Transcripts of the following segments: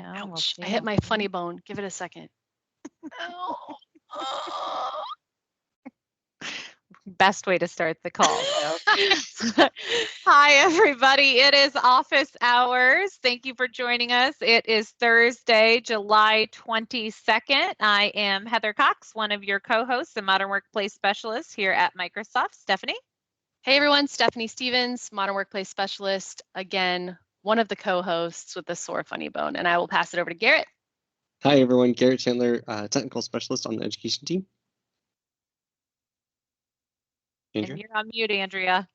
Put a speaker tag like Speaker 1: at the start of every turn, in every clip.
Speaker 1: go.
Speaker 2: Ouch.
Speaker 1: We'll see.
Speaker 2: I hit my funny bone. Give it a second. Oh.
Speaker 1: Best way to start the call. So. Hi, everybody. It is office hours. Thank you for joining us. It is Thursday, July 22nd. I am Heather Cox, one of your co-hosts and Modern Workplace Specialists here at Microsoft. Stephanie?
Speaker 2: Hey, everyone. Stephanie Stevens, Modern Workplace Specialist. Again, one of the co-hosts with the sore funny bone. And I will pass it over to Garrett.
Speaker 3: Hi, everyone. Garrett Chandler, Technical Specialist on the Education team.
Speaker 1: Andrea? And you're on mute, Andrea.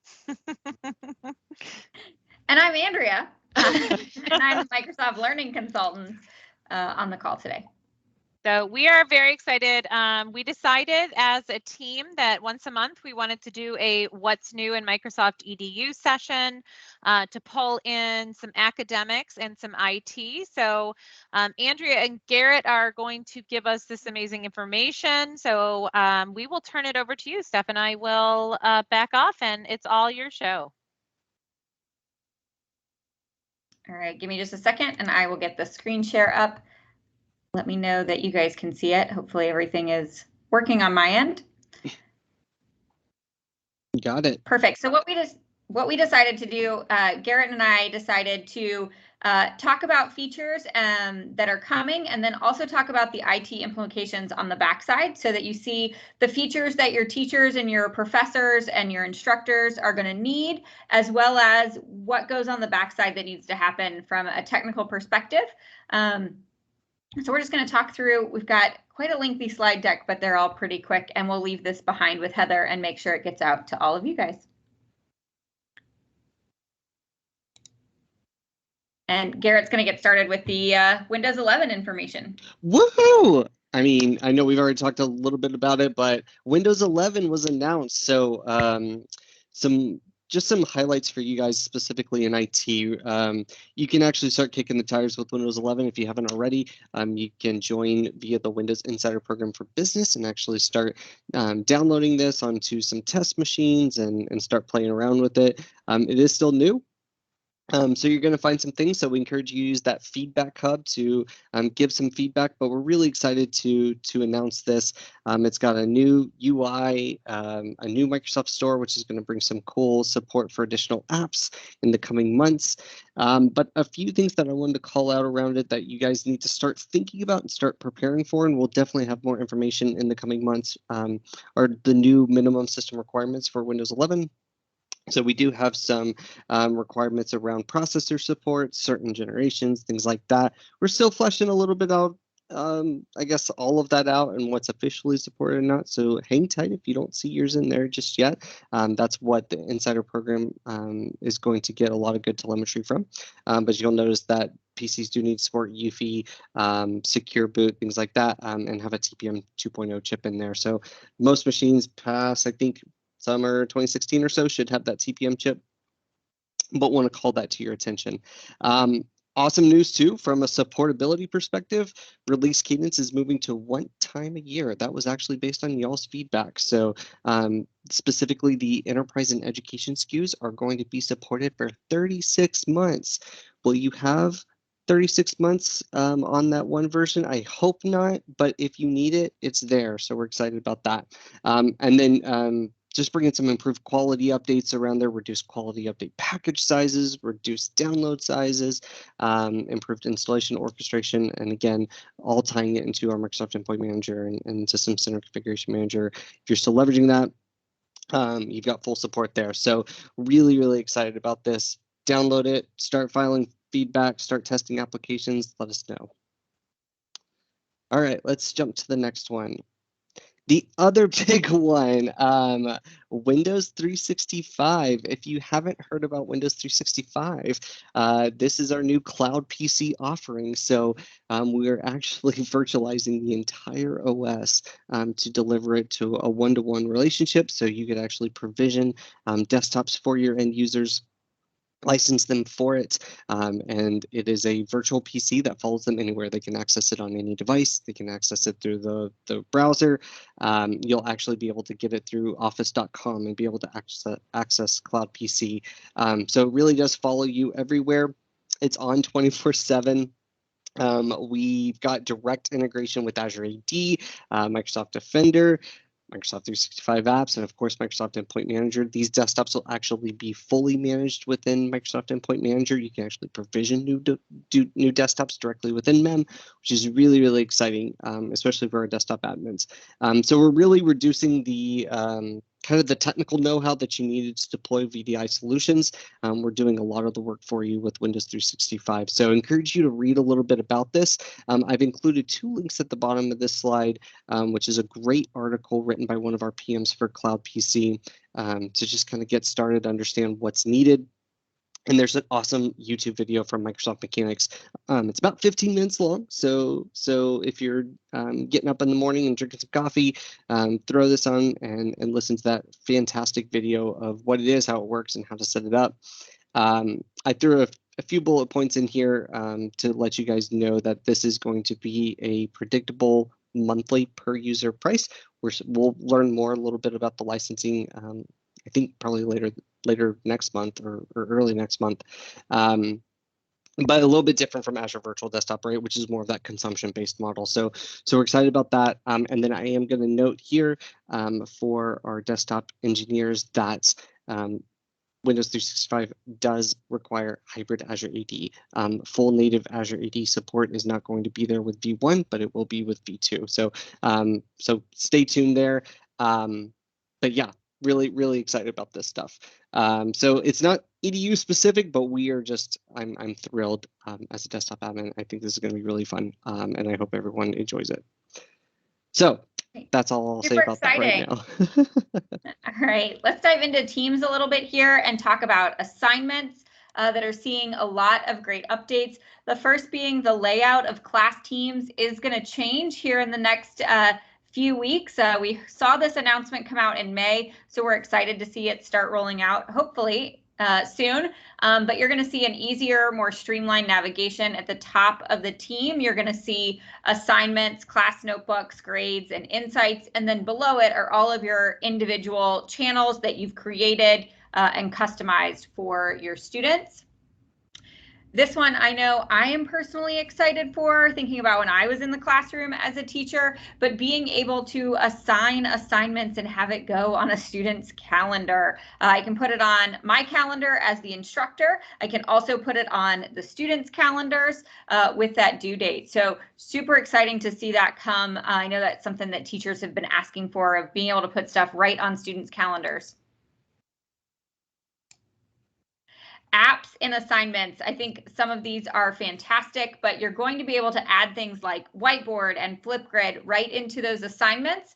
Speaker 4: And I'm Andrea, and I'm a Microsoft Learning Consultant on the call today.
Speaker 1: So we are very excited. We decided as a team that once a month we wanted to do a What's New in Microsoft EDU session to pull in some academics and some IT. So Andrea and Garrett are going to give us this amazing information. So we will turn it over to you, Steph, and I will back off, and it's all your show.
Speaker 4: All right, give me just a second and I will get the screen share up. Let me know that you guys can see it. Hopefully everything is working on my end.
Speaker 3: Got it.
Speaker 4: Perfect. So what we decided to do, Garrett and I decided to talk about features that are coming, and then also talk about the IT implications on the backside, so that you see the features that your teachers and your professors and your instructors are going to need, as well as what goes on the backside that needs to happen from a technical perspective. So we're just going to talk through, we've got quite a lengthy slide deck, but they're all pretty quick, and we'll leave this behind with Heather and make sure it gets out to all of you guys. And Garrett's going to get started with the Windows 11 information.
Speaker 3: Woohoo! I mean, I know we've already talked a little bit about it, but Windows 11 was announced. So some highlights for you guys specifically in IT. You can actually start kicking the tires with Windows 11 if you haven't already. You can join via the Windows Insider Program for Business and actually start downloading this onto some test machines and start playing around with it. It is still new. So you're going to find some things. So we encourage you to use that feedback hub to give some feedback. But we're really excited to announce this. It's got a new UI, a new Microsoft Store, which is going to bring some cool support for additional apps in the coming months. But a few things that I wanted to call out around it that you guys need to start thinking about and start preparing for, and we'll definitely have more information in the coming months, are the new minimum system requirements for Windows 11. So we do have some requirements around processor support, certain generations, things like that. We're still fleshing a little bit out, I guess, all of that out and what's officially supported or not. So hang tight if you don't see yours in there just yet. That's what the Insider Program is going to get a lot of good telemetry from. But you'll notice that PCs do need to support UEFI, secure boot, things like that, and have a TPM 2.0 chip in there. So most machines pass, I think, summer 2016 or so should have that TPM chip, but want to call that to your attention. Awesome news too, from a supportability perspective, release cadence is moving to 1 time a year. That was actually based on y'all's feedback. So specifically the enterprise and education SKUs are going to be supported for 36 months. Will you have 36 months on that one version? I hope not, but if you need it, it's there. So we're excited about that. And then just bringing some improved quality updates around there, reduced quality update package sizes, reduced download sizes, improved installation orchestration, and again, all tying it into our Microsoft Endpoint Manager and System Center Configuration Manager. If you're still leveraging that, you've got full support there. So really, really excited about this. Download it, start filing feedback, start testing applications, let us know. All right, let's jump to the next one. The other big one, Windows 365. If you haven't heard about Windows 365, this is our new cloud PC offering. So we are actually virtualizing the entire OS to deliver it to a one-to-one relationship. So you could actually provision desktops for your end users, license them for it, and it is a virtual PC that follows them anywhere. They can access it on any device. They can access it through the browser. You'll actually be able to get it through office.com and be able to access Cloud PC. So it really does follow you everywhere. It's on 24/7. We've got direct integration with Azure AD, Microsoft Defender, Microsoft 365 apps, and of course, Microsoft Endpoint Manager. These desktops will actually be fully managed within Microsoft Endpoint Manager. You can actually provision new desktops directly within MEM, which is really, really exciting, especially for our desktop admins. So we're really reducing the kind of the technical know-how that you needed to deploy VDI solutions. We're doing a lot of the work for you with Windows 365. So I encourage you to read a little bit about this. I've included 2 links at the bottom of this slide, which is a great article written by one of our PMs for Cloud PC to just kind of get started, understand what's needed. And there's an awesome YouTube video from Microsoft Mechanics. It's about 15 minutes long. So if you're getting up in the morning and drinking some coffee, throw this on and listen to that fantastic video of what it is, how it works, and how to set it up. I threw a few bullet points in here to let you guys know that this is going to be a predictable monthly per user price. We'll learn more a little bit about the licensing, I think probably later next month or early next month. But a little bit different from Azure Virtual Desktop, right, which is more of that consumption-based model. So we're excited about that. And then I am going to note here for our desktop engineers that Windows 365 does require hybrid Azure AD. Full native Azure AD support is not going to be there with V1, but it will be with V2. So so stay tuned there. But yeah, really, really excited about this stuff. So it's not EDU specific, but we are just, I'm thrilled as a desktop admin. I think this is going to be really fun, and I hope everyone enjoys it. So that's all I'll say about that right now.
Speaker 4: All right, let's dive into Teams a little bit here and talk about assignments that are seeing a lot of great updates. The first being the layout of class teams is going to change here in the next few weeks. We saw this announcement come out in May, so we're excited to see it start rolling out, hopefully soon. But you're going to see an easier, more streamlined navigation at the top of the team. You're going to see assignments, class notebooks, grades, and insights. And then below it are all of your individual channels that you've created and customized for your students. This one I know I am personally excited for, thinking about when I was in the classroom as a teacher, but being able to assign assignments and have it go on a student's calendar. I can put it on my calendar as the instructor. I can also put it on the students' calendars with that due date. So super exciting to see that come. I know that's something that teachers have been asking for, of being able to put stuff right on students' calendars. Apps and assignments. I think some of these are fantastic, but you're going to be able to add things like Whiteboard and Flipgrid right into those assignments.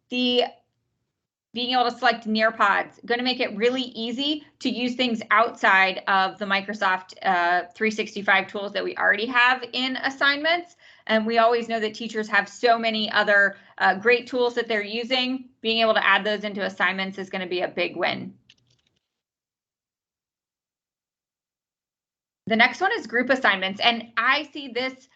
Speaker 4: Being able to select Nearpods, going to make it really easy to use things outside of the Microsoft 365 tools that we already have in assignments. And we always know that teachers have so many other great tools that they're using. Being able to add those into assignments is going to be a big win. The next one is group assignments, and I see this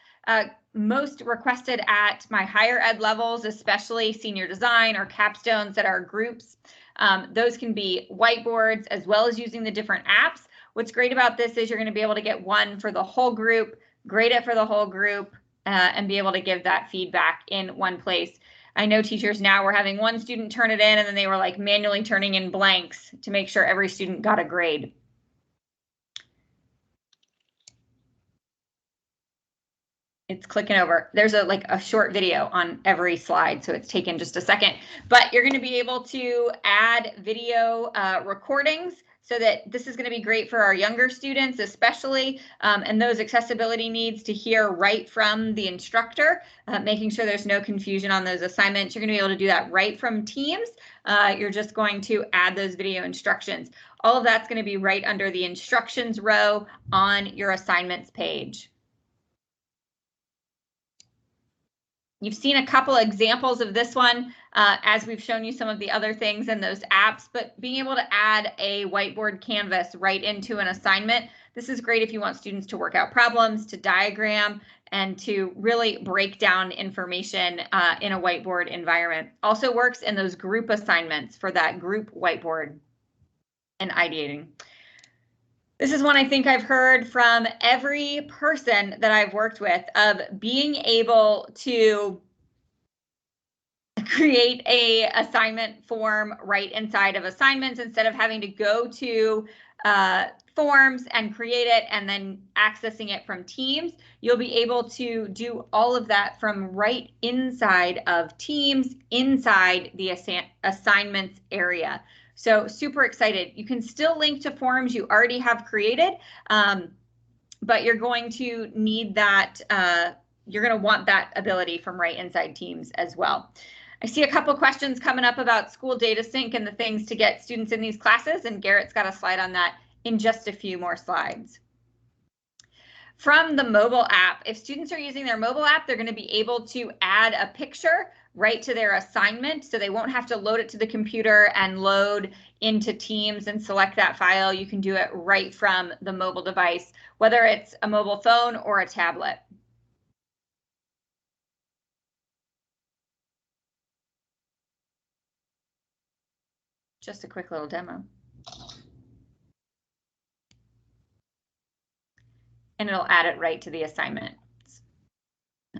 Speaker 4: most requested at my higher ed levels, especially senior design or capstones that are groups. Those can be whiteboards as well as using the different apps. What's great about this is you're going to be able to get one for the whole group, grade it for the whole group, and be able to give that feedback in one place. I know teachers now were having one student turn it in, and then they were like manually turning in blanks to make sure every student got a grade. It's clicking over. There's a short video on every slide, so it's taken just a second. But you're going to be able to add video recordings, so that this is going to be great for our younger students, especially, and those accessibility needs to hear right from the instructor, making sure there's no confusion on those assignments. You're going to be able to do that right from Teams. You're just going to add those video instructions. All of that's going to be right under the instructions row on your assignments page. You've seen a couple examples of this one as we've shown you some of the other things in those apps, but being able to add a whiteboard canvas right into an assignment, this is great if you want students to work out problems, to diagram, and to really break down information in a whiteboard environment. Also works in those group assignments for that group whiteboard and ideating. This is one I think I've heard from every person that I've worked with, of being able to create a assignment form right inside of assignments instead of having to go to forms and create it and then accessing it from Teams. You'll be able to do all of that from right inside of Teams, inside the assignments area. So super excited. You can still link to forms you already have created, but you're going to need that. You're going to want that ability from right inside Teams as well. I see a couple questions coming up about school data sync and the things to get students in these classes, and Garrett's got a slide on that in just a few more slides. From the mobile app, if students are using their mobile app, they're going to be able to add a picture right to their assignment, so they won't have to load it to the computer and load into Teams and select that file. You can do it right from the mobile device, whether it's a mobile phone or a tablet. Just a quick little demo. And it'll add it right to the assignment.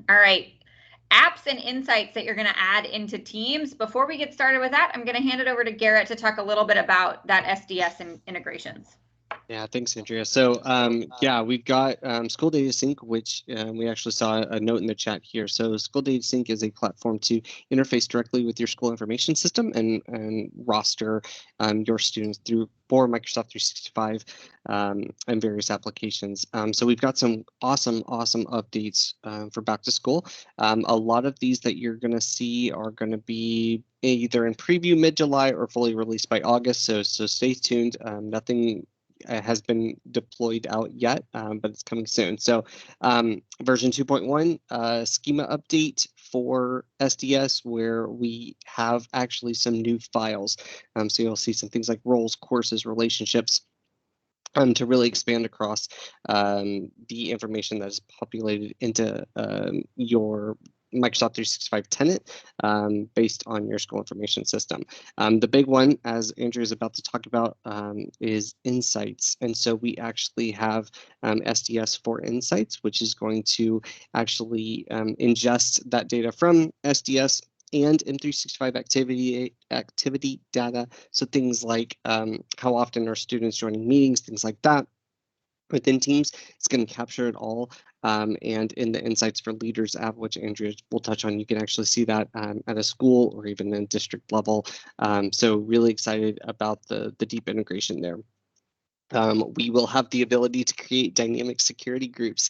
Speaker 4: All right, apps and insights that you're going to add into Teams. Before we get started with that, I'm going to hand it over to Garrett to talk a little bit about that SDS integrations.
Speaker 3: Yeah, thanks, Andrea. So yeah, we've got School Data Sync, which we actually saw a note in the chat here. So School Data Sync is a platform to interface directly with your school information system and roster your students for Microsoft 365 and various applications. So we've got some awesome updates for back to school. A lot of these that you're going to see are going to be either in preview mid-July or fully released by August. So stay tuned. Nothing has been deployed out yet, but it's coming soon. So version 2.1 schema update for SDS, where we have actually some new files. So you'll see some things like roles, courses, relationships, to really expand across the information that is populated into your Microsoft 365 tenant based on your school information system. The big one, as Andrew is about to talk about, is Insights. And so we actually have SDS for Insights, which is going to actually ingest that data from SDS and M365 activity data. So things like how often are students joining meetings, things like that. Within Teams, it's going to capture it all. And in the Insights for Leaders app, which Andrea will touch on, you can actually see that at a school or even in district level. So really excited about the deep integration there. We will have the ability to create dynamic security groups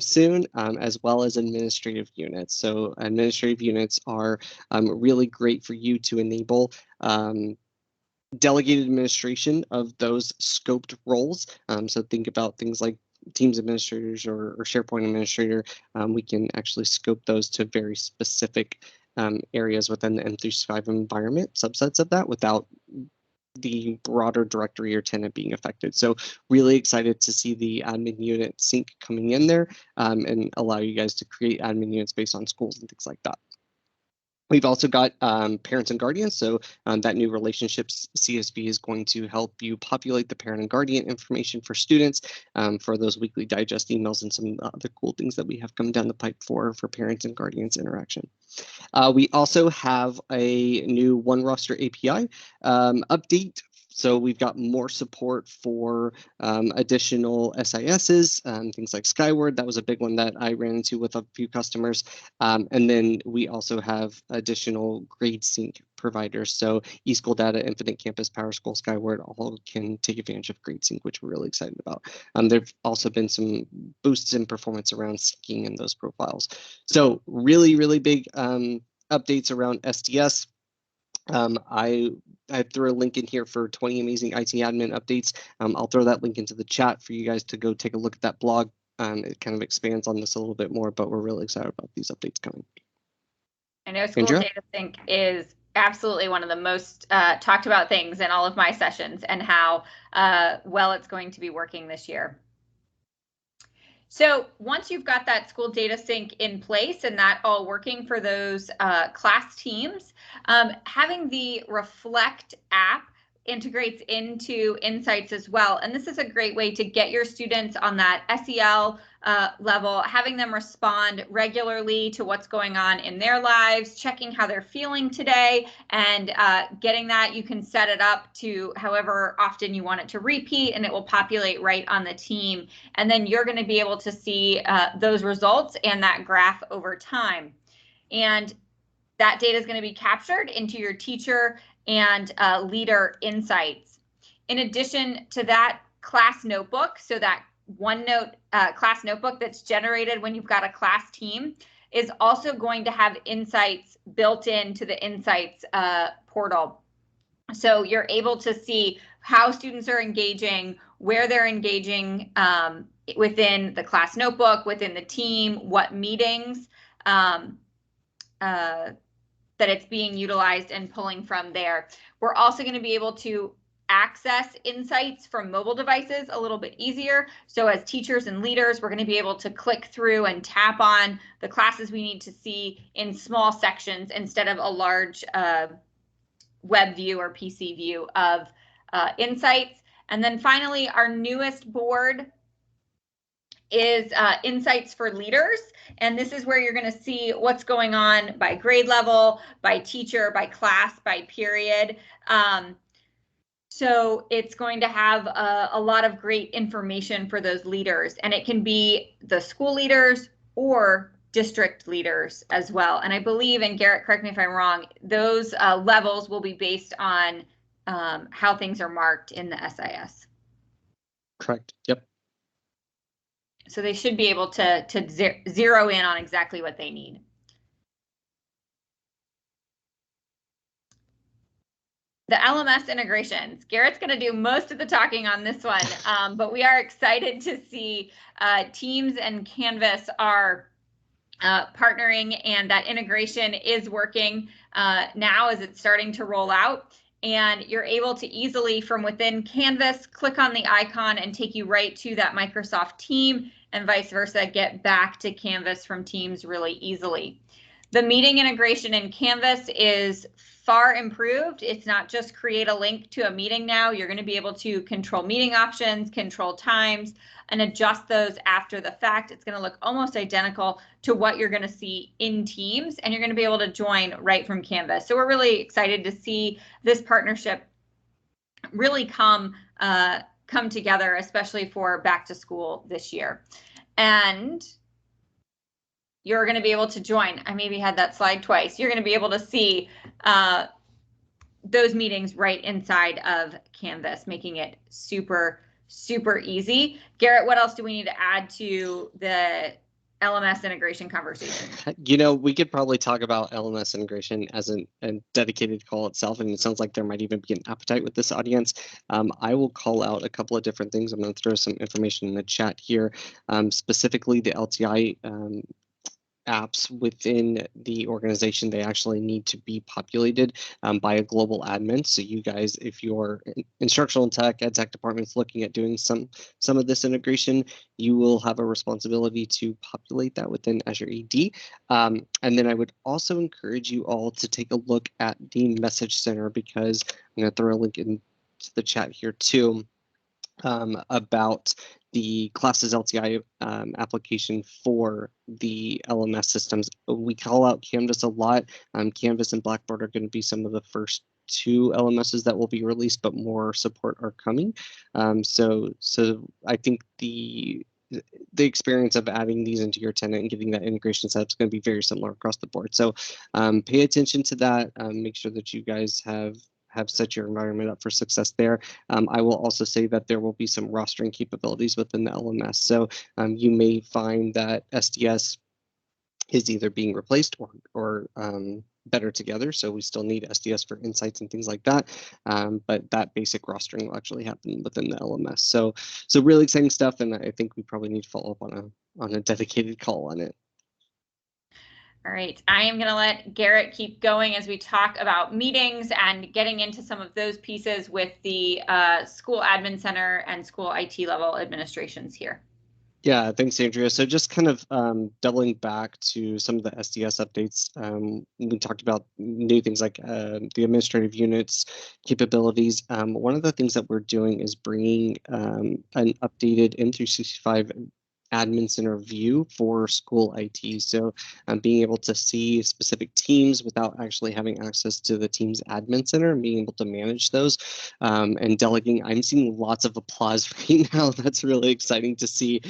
Speaker 3: soon, as well as administrative units. So administrative units are really great for you to enable delegated administration of those scoped roles. So think about things like Teams administrators or SharePoint administrator. We can actually scope those to very specific areas within the M365 environment, subsets of that, without the broader directory or tenant being affected. So really excited to see the admin unit sync coming in there and allow you guys to create admin units based on schools and things like that. We've also got parents and guardians. So that new relationships CSV is going to help you populate the parent and guardian information for students for those weekly digest emails and some other cool things that we have coming down the pipe for parents and guardians interaction. We also have a new One Roster API update. So we've got more support for additional SISs, things like Skyward. That was a big one that I ran into with a few customers. And then we also have additional grade sync providers. So eSchool Data, Infinite Campus, PowerSchool, Skyward, all can take advantage of grade sync, which we're really excited about. There've also been some boosts in performance around syncing in those profiles. So really big updates around SDS. I threw a link in here for 20 amazing IT admin updates. I'll throw that link into the chat for you guys to go take a look at that blog. It kind of expands on this a little bit more, but we're really excited about these updates coming.
Speaker 4: I know School Data Sync is absolutely one of the most talked about things in all of my sessions, and how well it's going to be working this year. So once you've got that School Data Sync in place and that all working for those class teams, having the Reflect app integrates into Insights as well. And this is a great way to get your students on that SEL level, having them respond regularly to what's going on in their lives, checking how they're feeling today, and getting that. You can set it up to however often you want it to repeat, and it will populate right on the team. And then you're going to be able to see those results and that graph over time. And that data is going to be captured into your teacher and leader insights. In addition to that, class notebook, so that OneNote class notebook that's generated when you've got a class team, is also going to have insights built into the Insights portal. So you're able to see how students are engaging, where they're engaging within the class notebook, within the team, what meetings that it's being utilized and pulling from there. We're also going to be able to access insights from mobile devices a little bit easier. So as teachers and leaders, we're going to be able to click through and tap on the classes we need to see in small sections instead of a large web view or PC view of insights. And then finally, our newest board is Insights for Leaders. And this is where you're going to see what's going on by grade level, by teacher, by class, by period. So it's going to have a lot of great information for those leaders, and it can be the school leaders or district leaders as well. And I believe, and Garrett, correct me if I'm wrong, those levels will be based on how things are marked in the SIS.
Speaker 3: Correct. Yep.
Speaker 4: So they should be able to zero in on exactly what they need. The LMS integrations. Garrett's going to do most of the talking on this one, but we are excited to see Teams and Canvas are partnering, and that integration is working now as it's starting to roll out. And you're able to easily, from within Canvas, click on the icon and take you right to that Microsoft team, and vice versa, get back to Canvas from Teams really easily. The meeting integration in Canvas is far improved. It's not just create a link to a meeting now. You're going to be able to control meeting options, control times, and adjust those after the fact. It's going to look almost identical to what you're going to see in Teams, and you're going to be able to join right from Canvas. So we're really excited to see this partnership really come together, especially for back to school this year. And you're going to be able to join. I maybe had that slide twice. You're going to be able to see those meetings right inside of Canvas, making it super, super easy. Garrett, what else do we need to add to the LMS integration conversation?
Speaker 3: You know, we could probably talk about LMS integration as a dedicated call itself, and it sounds like there might even be an appetite with this audience. I will call out a couple of different things. I'm going to throw some information in the chat here, specifically the LTI apps within the organization. They actually need to be populated by a global admin. So you guys, if your instructional and ed tech department's looking at doing some of this integration, you will have a responsibility to populate that within Azure AD. And then I would also encourage you all to take a look at the Message Center, because I'm going to throw a link into the chat here too, about the classes LTI application for the LMS systems. We call out Canvas a lot. Canvas and Blackboard are going to be some of the first two LMSs that will be released, but more support are coming. So I think the experience of adding these into your tenant and getting that integration set up is going to be very similar across the board. So pay attention to that. Make sure that you guys have set your environment up for success there. I will also say that there will be some rostering capabilities within the LMS. So you may find that SDS is either being replaced or better together. So we still need SDS for insights and things like that. But that basic rostering will actually happen within the LMS. So really exciting stuff. And I think we probably need to follow up on a dedicated call on it.
Speaker 4: All right, I am going to let Garrett keep going as we talk about meetings and getting into some of those pieces with the school admin center and school IT level administrations here.
Speaker 3: Yeah, thanks, Andrea. So just kind of doubling back to some of the SDS updates, we talked about new things like the administrative units capabilities. One of the things that we're doing is bringing an updated M365 admin center view for school IT. So being able to see specific teams without actually having access to the team's admin center and being able to manage those and delegating. I'm seeing lots of applause right now. That's really exciting to see,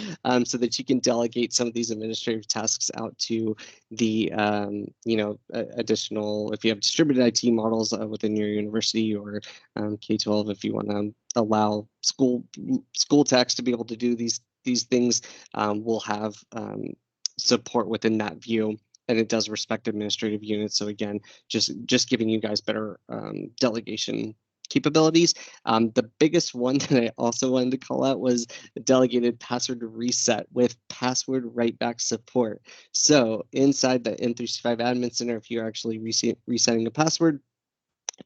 Speaker 3: so that you can delegate some of these administrative tasks out to the additional, if you have distributed IT models within your university, or K-12, if you want to allow school techs to be able to do these things, will have support within that view, and it does respect administrative units. So again, just giving you guys better delegation capabilities. The biggest one that I also wanted to call out was delegated password reset with password write-back support. So inside the M365 Admin Center, if you're actually resetting a password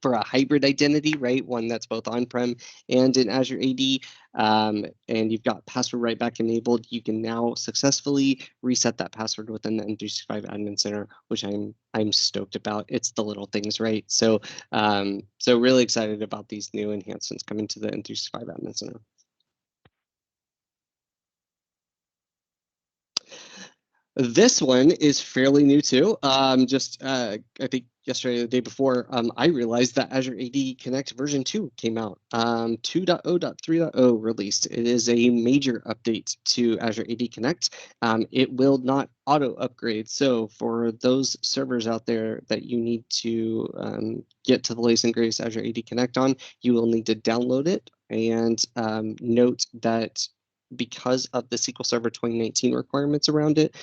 Speaker 3: for a hybrid identity, right? One that's both on-prem and in Azure AD, and you've got password write-back enabled, you can now successfully reset that password within the M365 Admin Center, which I'm stoked about. It's the little things, right? So so really excited about these new enhancements coming to the M365 Admin Center. This one is fairly new too. I think yesterday or the day before, I realized that Azure AD Connect version 2 came out. 2.0.3.0 released. It is a major update to Azure AD Connect. It will not auto upgrade. So for those servers out there that you need to get to the latest and greatest Azure AD Connect on, you will need to download it. And note that because of the SQL Server 2019 requirements around it,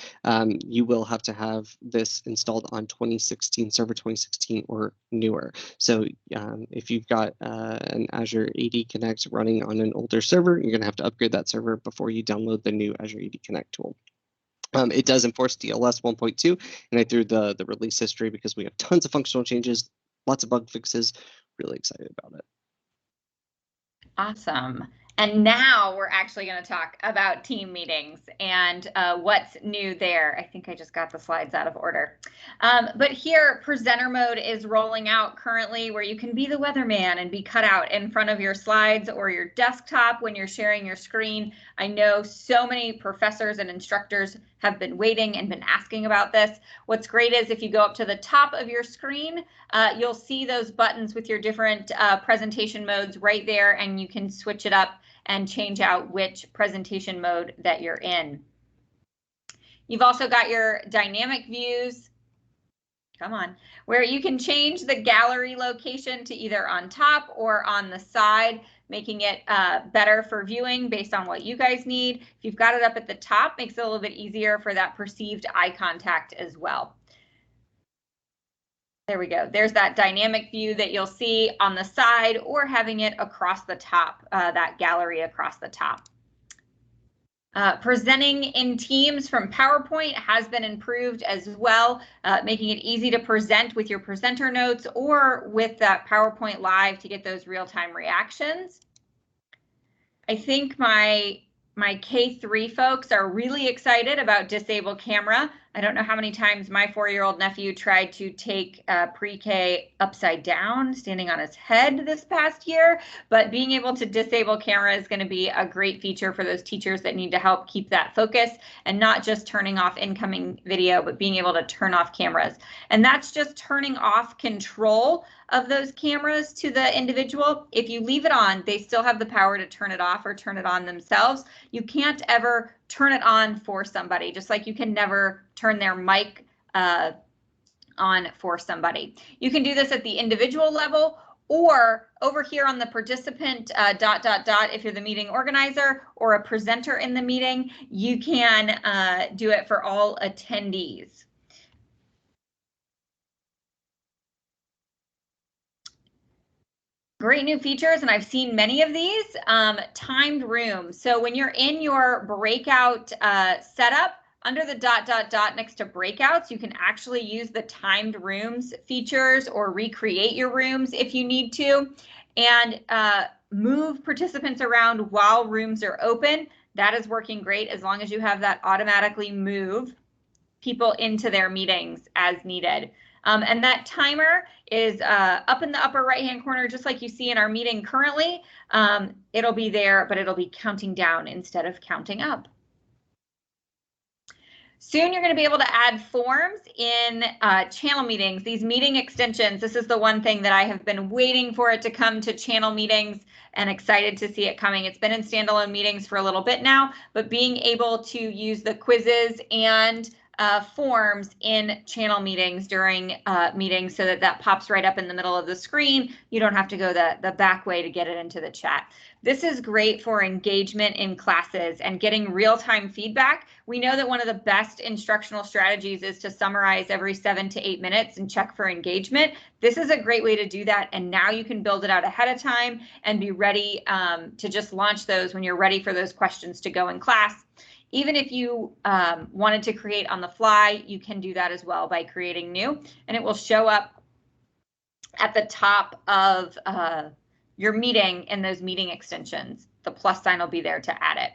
Speaker 3: you will have to have this installed on 2016 Server 2016 or newer. So if you've got an Azure AD Connect running on an older server, you're going to have to upgrade that server before you download the new Azure AD Connect tool. It does enforce DLS 1.2, and I threw the release history because we have tons of functional changes, lots of bug fixes. Really excited about it.
Speaker 4: Awesome. And now we're actually going to talk about team meetings and what's new there. I think I just got the slides out of order. But here, presenter mode is rolling out currently, where you can be the weatherman and be cut out in front of your slides or your desktop when you're sharing your screen. I know so many professors and instructors have been waiting and been asking about this. What's great is if you go up to the top of your screen, you'll see those buttons with your different presentation modes right there, and you can switch it up and change out which presentation mode that you're in. You've also got your dynamic views, come on, where you can change the gallery location to either on top or on the side, making it better for viewing based on what you guys need. If you've got it up at the top, makes it a little bit easier for that perceived eye contact as well. There we go. There's that dynamic view that you'll see on the side, or having it across the top, that gallery across the top. Presenting in Teams from PowerPoint has been improved as well, making it easy to present with your presenter notes or with that PowerPoint Live to get those real-time reactions. I think my K3 folks are really excited about disable camera. I don't know how many times my 4-year-old nephew tried to take pre-K upside down, standing on his head this past year, but being able to disable camera is going to be a great feature for those teachers that need to help keep that focus, and not just turning off incoming video, but being able to turn off cameras. And that's just turning off control of those cameras to the individual. If you leave it on, they still have the power to turn it off or turn it on themselves. You can't ever turn it on for somebody, just like you can never turn their mic on for somebody. You can do this at the individual level, or over here on the participant ... if you're the meeting organizer or a presenter in the meeting, you can do it for all attendees. Great new features, and I've seen many of these. Timed rooms. So when you're in your breakout setup, under the ... next to breakouts, you can actually use the timed rooms features or recreate your rooms if you need to, and move participants around while rooms are open. That is working great as long as you have that automatically move people into their meetings as needed. And that timer is up in the upper right-hand corner, just like you see in our meeting currently. It'll be there, but it'll be counting down instead of counting up. Soon you're going to be able to add forms in channel meetings, these meeting extensions. This is the one thing that I have been waiting for it to come to channel meetings and excited to see it coming. It's been in standalone meetings for a little bit now, but being able to use the quizzes and forms in channel meetings during meetings so that that pops right up in the middle of the screen. You don't have to go the back way to get it into the chat. This is great for engagement in classes and getting real-time feedback. We know that one of the best instructional strategies is to summarize every 7 to 8 minutes and check for engagement. This is a great way to do that, and now you can build it out ahead of time and be ready to just launch those when you're ready for those questions to go in class. Even if you wanted to create on the fly, you can do that as well by creating new, and it will show up at the top of your meeting in those meeting extensions. The plus sign will be there to add it.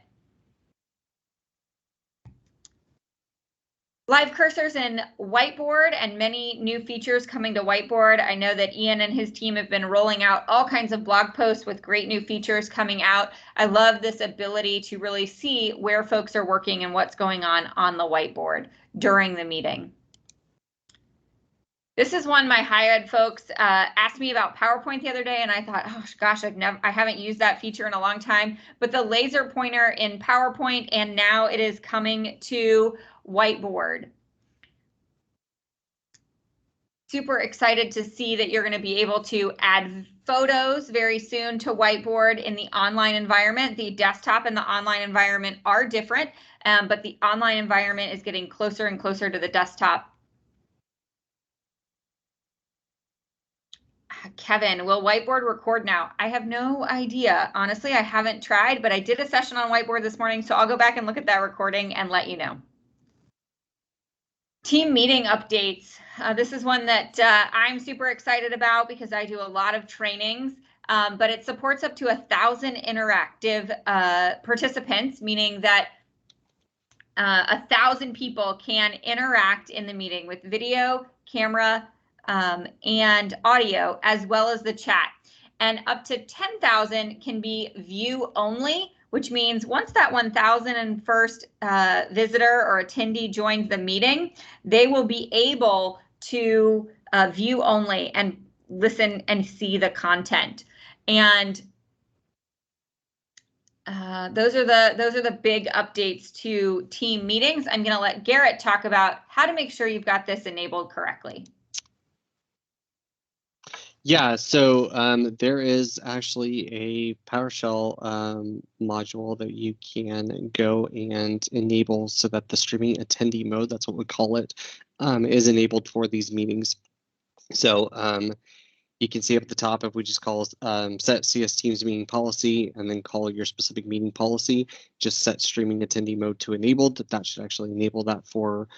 Speaker 4: Live cursors in Whiteboard and many new features coming to Whiteboard. I know that Ian and his team have been rolling out all kinds of blog posts with great new features coming out. I love this ability to really see where folks are working and what's going on the whiteboard during the meeting. This is one my higher ed folks asked me about PowerPoint the other day, and I thought, oh gosh, I haven't used that feature in a long time. But the laser pointer in PowerPoint, and now it is coming to Whiteboard. Super excited to see that you're going to be able to add photos very soon to Whiteboard in the online environment. The desktop and the online environment are different, but the online environment is getting closer and closer to the desktop. Kevin, will Whiteboard record now? I have no idea. Honestly, I haven't tried, but I did a session on Whiteboard this morning, so I'll go back and look at that recording and let you know. Team meeting updates. This is one that I'm super excited about because I do a lot of trainings, but it supports up to 1,000 interactive participants, meaning that 1,000 people can interact in the meeting with video, camera, and audio, as well as the chat. And up to 10,000 can be view only, which means once that 1,001st visitor or attendee joins the meeting, they will be able to view only and listen and see the content. And those are the big updates to team meetings. I'm going to let Garrett talk about how to make sure you've got this enabled correctly.
Speaker 3: Yeah, so there is actually a PowerShell module that you can go and enable so that the streaming attendee mode, that's what we call it, is enabled for these meetings. So you can see up at the top, if we just call set CS Teams meeting policy and then call your specific meeting policy, just set streaming attendee mode to enabled. That should actually enable that for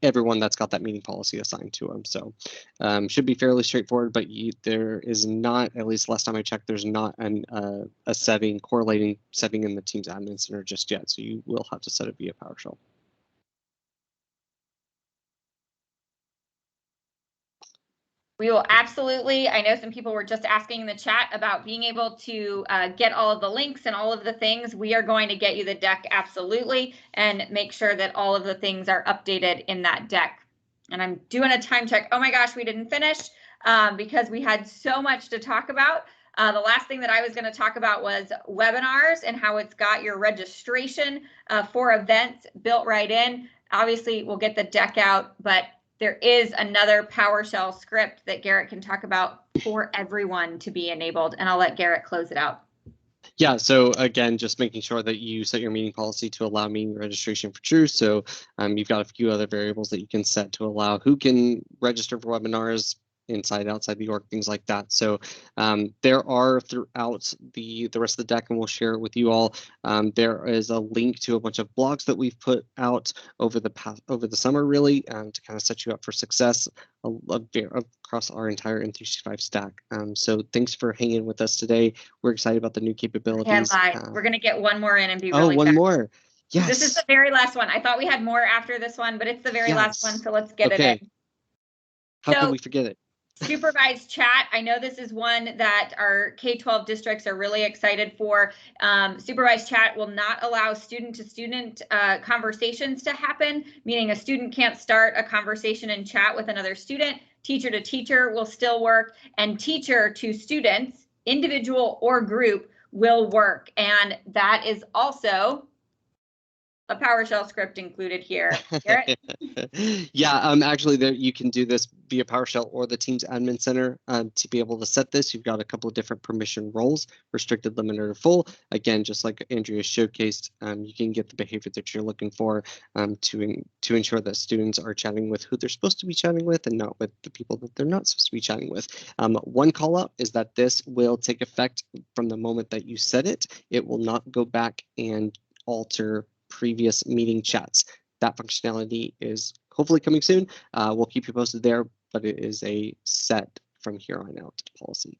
Speaker 3: everyone that's got that meeting policy assigned to them. So should be fairly straightforward, but there is not, at least last time I checked, there's not a correlating setting in the Teams admin center just yet. So you will have to set it via PowerShell.
Speaker 4: We will absolutely, I know some people were just asking in the chat about being able to get all of the links and all of the things. We are going to get you the deck, absolutely, and make sure that all of the things are updated in that deck. And I'm doing a time check. Oh my gosh, we didn't finish because we had so much to talk about. The last thing that I was going to talk about was webinars and how it's got your registration for events built right in. Obviously, we'll get the deck out, but there is another PowerShell script that Garrett can talk about for everyone to be enabled, and I'll let Garrett close it out.
Speaker 3: Yeah, so again, just making sure that you set your meeting policy to allow meeting registration for true. So you've got a few other variables that you can set to allow who can register for webinars, inside, outside the org, things like that. So there are throughout the rest of the deck, and we'll share it with you all. There is a link to a bunch of blogs that we've put out over the summer, really, to kind of set you up for success across our entire M365 stack. So thanks for hanging with us today. We're excited about the new capabilities.
Speaker 4: We're going to get one more in and be
Speaker 3: really
Speaker 4: one
Speaker 3: fast. More. Yes.
Speaker 4: This is the very last one. I thought we had more after this one, but it's the very last one. So let's get it in.
Speaker 3: How could we forget it?
Speaker 4: Supervised chat. I know this is one that our K-12 districts are really excited for. Supervised chat will not allow student-to-student conversations to happen, meaning a student can't start a conversation in chat with another student. Teacher-to-teacher will still work, and teacher-to-students, individual or group, will work. And that is also a PowerShell script included here. Garrett?
Speaker 3: Yeah, actually there you can do this via PowerShell or the Teams Admin Center. To be able to set this, you've got a couple of different permission roles, restricted, limited, or full. Again, just like Andrea showcased, you can get the behavior that you're looking for to ensure that students are chatting with who they're supposed to be chatting with and not with the people that they're not supposed to be chatting with. One call out is that this will take effect from the moment that you set it. It will not go back and alter previous meeting chats. That functionality is hopefully coming soon. We'll keep you posted there, but it is a set from here on out policy.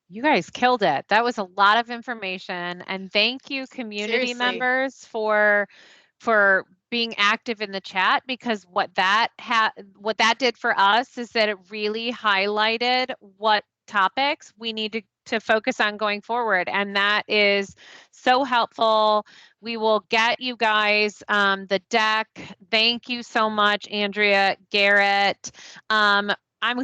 Speaker 1: You guys killed it. That was a lot of information, and thank you, community members, for being active in the chat, because what that did for us is that it really highlighted what topics we need to focus on going forward, and that is so helpful. We will get you guys the deck. Thank you so much, Andrea, Garrett. I'm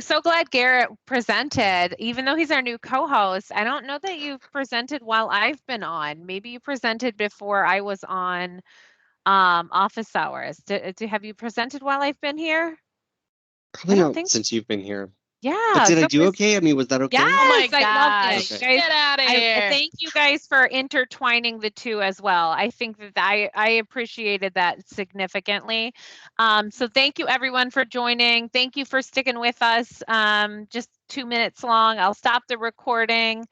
Speaker 1: so glad Garrett presented, even though he's our new co-host. I don't know that you've presented while I've been on. Maybe you presented before I was on office hours. Have you presented while I've been here?
Speaker 3: Probably not since you've been here.
Speaker 1: Yeah.
Speaker 3: But did I do okay? I mean, was that okay?
Speaker 1: Yes,
Speaker 2: oh my
Speaker 1: I loved it.
Speaker 2: gosh. Get out of here.
Speaker 1: Thank you guys for intertwining the two as well. I think that I appreciated that significantly. So thank you everyone for joining. Thank you for sticking with us. Just 2 minutes long. I'll stop the recording.